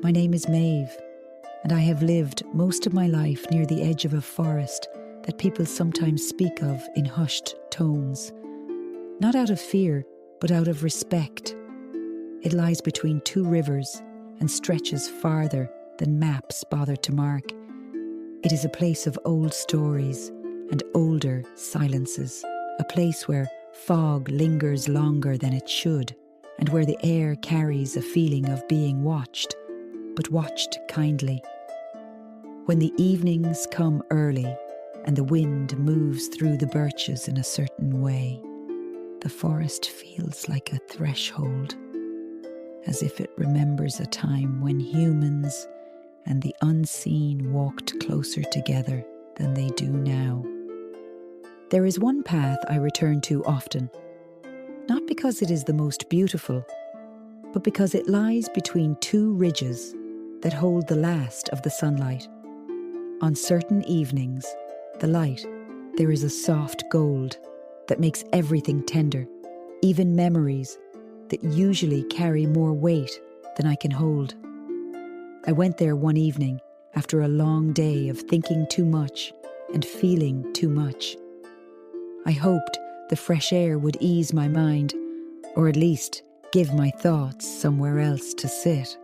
My name is Maeve, and I have lived most of my life near the edge of a forest that people sometimes speak of in hushed tones. Not out of fear, but out of respect. It lies between two rivers and stretches farther than maps bother to mark. It is a place of old stories and older silences, a place where fog lingers longer than it should, and where the air carries a feeling of being watched, but watched kindly. When the evenings come early and the wind moves through the birches in a certain way, the forest feels like a threshold, as if it remembers a time when humans and the unseen walked closer together than they do now. There is one path I return to often, not because it is the most beautiful, but because it lies between two ridges that hold the last of the sunlight. On certain evenings, the light, there is a soft gold that makes everything tender, even memories that usually carry more weight than I can hold. I went there one evening after a long day of thinking too much and feeling too much. I hoped the fresh air would ease my mind, or at least give my thoughts somewhere else to sit.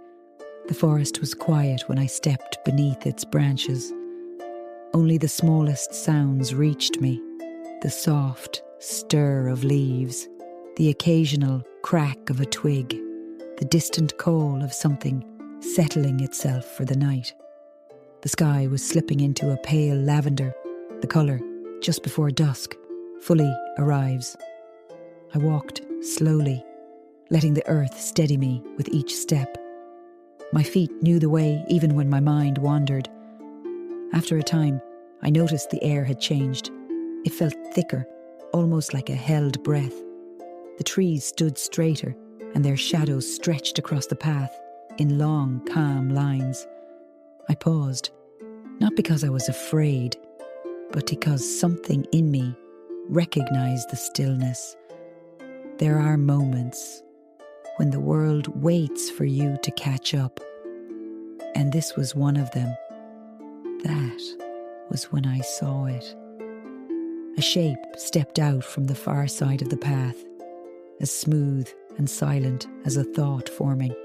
The forest was quiet when I stepped beneath its branches. Only the smallest sounds reached me, the soft stir of leaves, the occasional crack of a twig, the distant call of something settling itself for the night. The sky was slipping into a pale lavender, the colour, just before dusk, fully arrives. I walked slowly, letting the earth steady me with each step. My feet knew the way even when my mind wandered. After a time, I noticed the air had changed. It felt thicker, almost like a held breath. The trees stood straighter, and their shadows stretched across the path in long, calm lines. I paused, not because I was afraid, but because something in me recognized the stillness. There are moments when the world waits for you to catch up, and this was one of them. That was when I saw it. A shape stepped out from the far side of the path, as smooth and silent as a thought forming.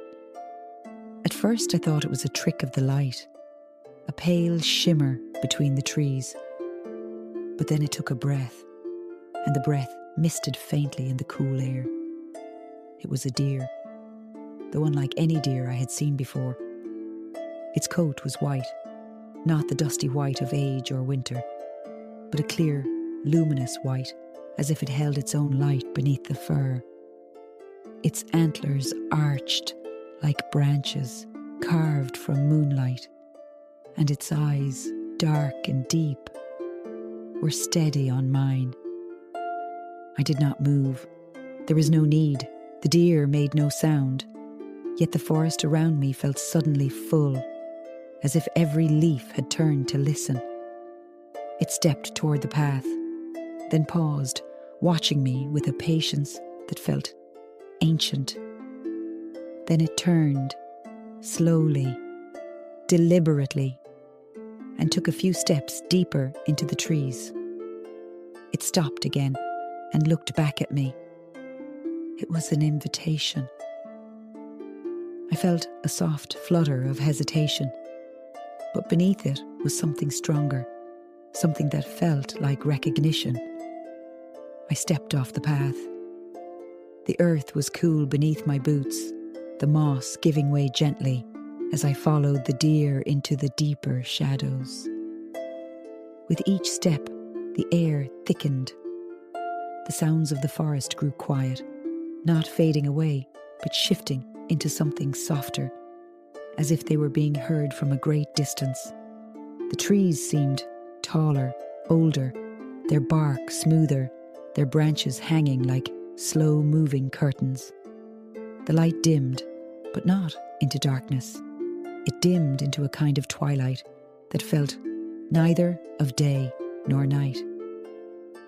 At first I thought it was a trick of the light, a pale shimmer between the trees. But then it took a breath, and the breath misted faintly in the cool air. It was a deer, though unlike any deer I had seen before. Its coat was white, not the dusty white of age or winter, but a clear, luminous white, as if it held its own light beneath the fur. Its antlers arched like branches carved from moonlight, and its eyes, dark and deep, were steady on mine. I did not move. There was no need. The deer made no sound, yet the forest around me felt suddenly full, as if every leaf had turned to listen. It stepped toward the path, then paused, watching me with a patience that felt ancient. Then it turned, slowly, deliberately, and took a few steps deeper into the trees. It stopped again and looked back at me. It was an invitation. I felt a soft flutter of hesitation, but beneath it was something stronger, something that felt like recognition. I stepped off the path. The earth was cool beneath my boots, the moss giving way gently as I followed the deer into the deeper shadows. With each step, the air thickened. The sounds of the forest grew quiet, not fading away, but shifting into something softer, as if they were being heard from a great distance. The trees seemed taller, older, their bark smoother, their branches hanging like slow-moving curtains. The light dimmed, but not into darkness. It dimmed into a kind of twilight that felt neither of day nor night.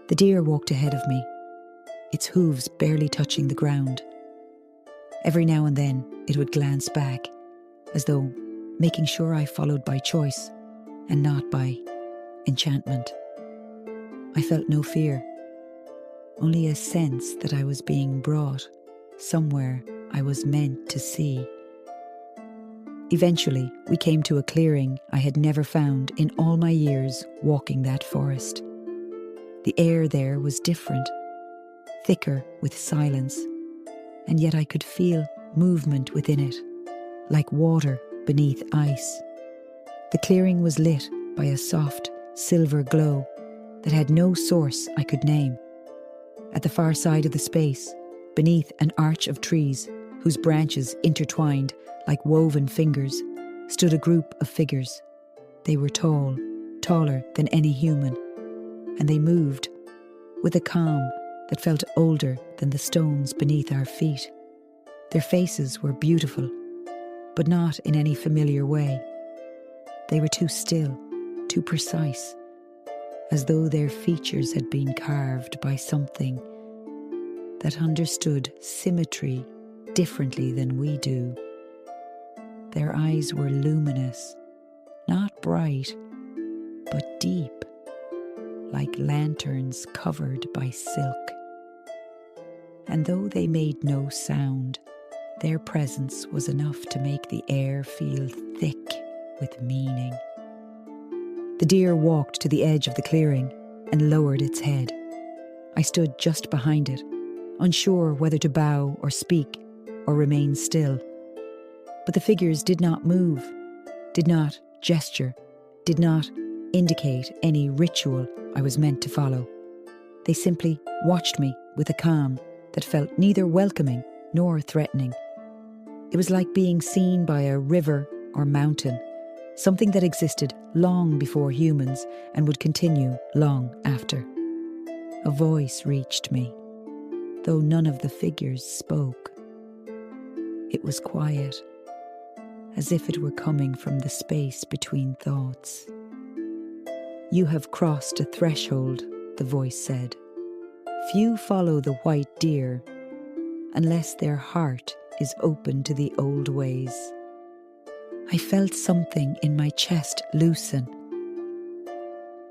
The deer walked ahead of me, its hooves barely touching the ground. Every now and then it would glance back, as though making sure I followed by choice and not by enchantment. I felt no fear, only a sense that I was being brought somewhere I was meant to see. Eventually, we came to a clearing I had never found in all my years walking that forest. The air there was different, thicker with silence, and yet I could feel movement within it, like water beneath ice. The clearing was lit by a soft, silver glow that had no source I could name. At the far side of the space, beneath an arch of trees whose branches intertwined like woven fingers, stood a group of figures. They were tall, taller than any human, and they moved with a calm that felt older than the stones beneath our feet. Their faces were beautiful, but not in any familiar way. They were too still, too precise, as though their features had been carved by something that understood symmetry differently than we do. Their eyes were luminous, not bright, but deep, like lanterns covered by silk. And though they made no sound, their presence was enough to make the air feel thick with meaning. The deer walked to the edge of the clearing and lowered its head. I stood just behind it, unsure whether to bow or speak or remain still. But the figures did not move, did not gesture, did not indicate any ritual I was meant to follow. They simply watched me with a calm that felt neither welcoming nor threatening. It was like being seen by a river or mountain, something that existed long before humans and would continue long after. A voice reached me, though none of the figures spoke. It was quiet, as if it were coming from the space between thoughts. "You have crossed a threshold," the voice said. "Few follow the white deer unless their heart is open to the old ways." I felt something in my chest loosen,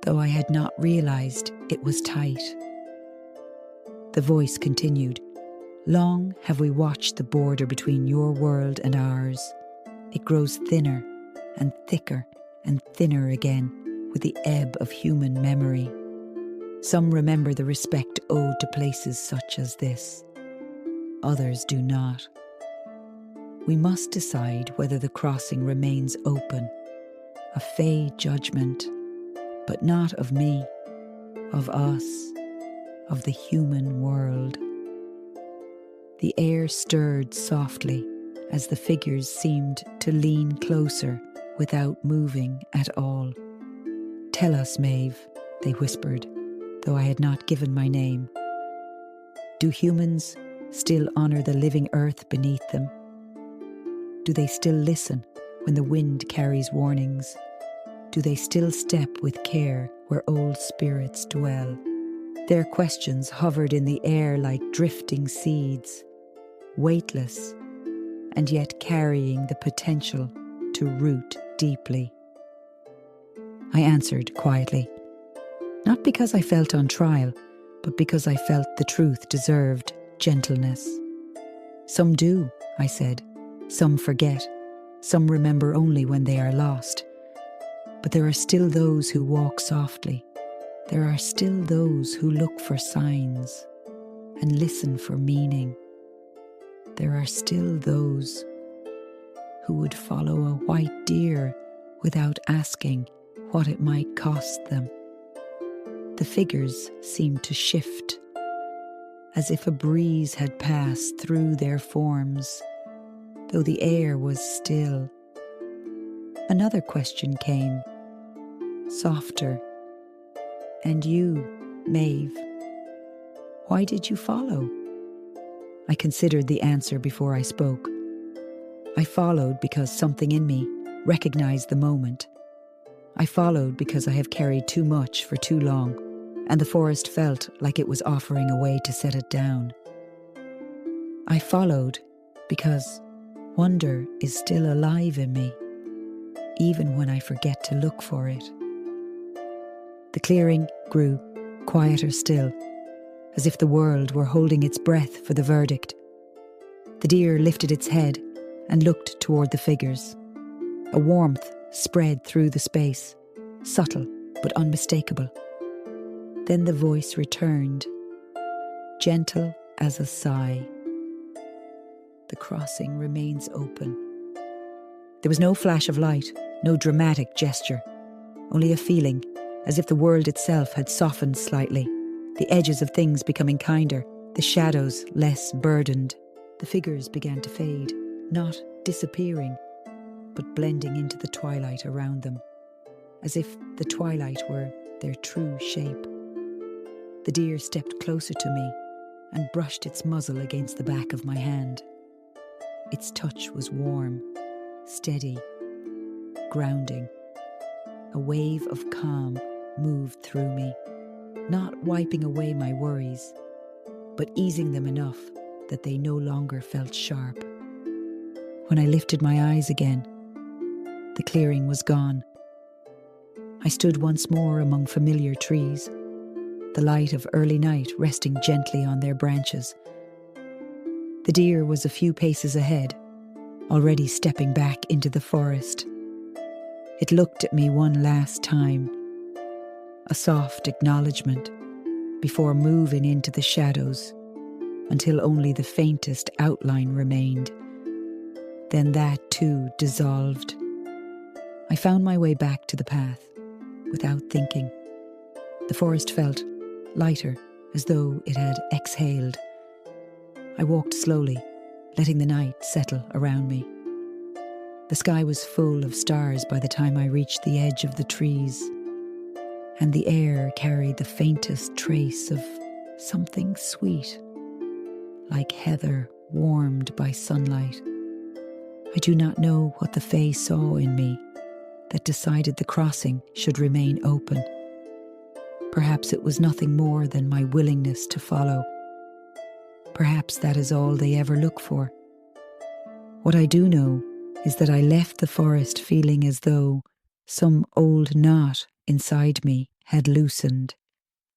though I had not realized it was tight. The voice continued, "Long have we watched the border between your world and ours. It grows thinner and thicker and thinner again with the ebb of human memory. Some remember the respect owed to places such as this. Others do not. We must decide whether the crossing remains open, a fey judgment, but not of me, of us, of the human world." The air stirred softly as the figures seemed to lean closer without moving at all. "Tell us, Maeve," they whispered, though I had not given my name. "Do humans still honour the living earth beneath them? Do they still listen when the wind carries warnings? Do they still step with care where old spirits dwell?" Their questions hovered in the air like drifting seeds, weightless, and yet carrying the potential to root deeply. I answered quietly, not because I felt on trial, but because I felt the truth deserved gentleness. "Some do," I said. "Some forget. Some remember only when they are lost. But there are still those who walk softly. There are still those who look for signs and listen for meaning. There are still those who would follow a white deer without asking what it might cost them." The figures seemed to shift, as if a breeze had passed through their forms, though the air was still. Another question came, softer. "And you, Maeve, why did you follow?" I considered the answer before I spoke. I followed because something in me recognized the moment. I followed because I have carried too much for too long, and the forest felt like it was offering a way to set it down. I followed because Wonder is still alive in me, even when I forget to look for it. The clearing grew quieter still, as if the world were holding its breath for the verdict. The deer lifted its head and looked toward the figures. A warmth spread through the space, subtle but unmistakable. Then the voice returned, gentle as a sigh. The crossing remains open. There was no flash of light, no dramatic gesture, only a feeling as if the world itself had softened slightly, the edges of things becoming kinder, the shadows less burdened. The figures began to fade, not disappearing, but blending into the twilight around them, as if the twilight were their true shape. The deer stepped closer to me and brushed its muzzle against the back of my hand. Its touch was warm, steady, grounding. A wave of calm moved through me, not wiping away my worries, but easing them enough that they no longer felt sharp. When I lifted my eyes again, the clearing was gone. I stood once more among familiar trees, the light of early night resting gently on their branches. The deer was a few paces ahead, already stepping back into the forest. It looked at me one last time, a soft acknowledgement, before moving into the shadows, until only the faintest outline remained. Then that too dissolved. I found my way back to the path, without thinking. The forest felt lighter, as though it had exhaled. I walked slowly, letting the night settle around me. The sky was full of stars by the time I reached the edge of the trees, and the air carried the faintest trace of something sweet, like heather warmed by sunlight. I do not know what the Fae saw in me that decided the crossing should remain open. Perhaps it was nothing more than my willingness to follow. Perhaps that is all they ever look for. What I do know is that I left the forest feeling as though some old knot inside me had loosened,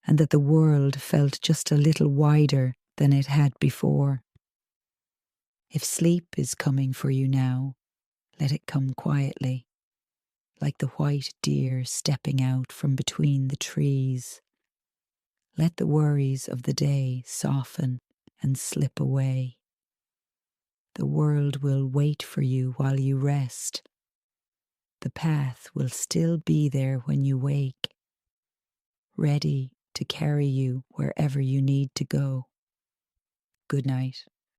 and that the world felt just a little wider than it had before. If sleep is coming for you now, let it come quietly, like the white deer stepping out from between the trees. Let the worries of the day soften and slip away. The world will wait for you while you rest. The path will still be there when you wake, ready to carry you wherever you need to go. Good night.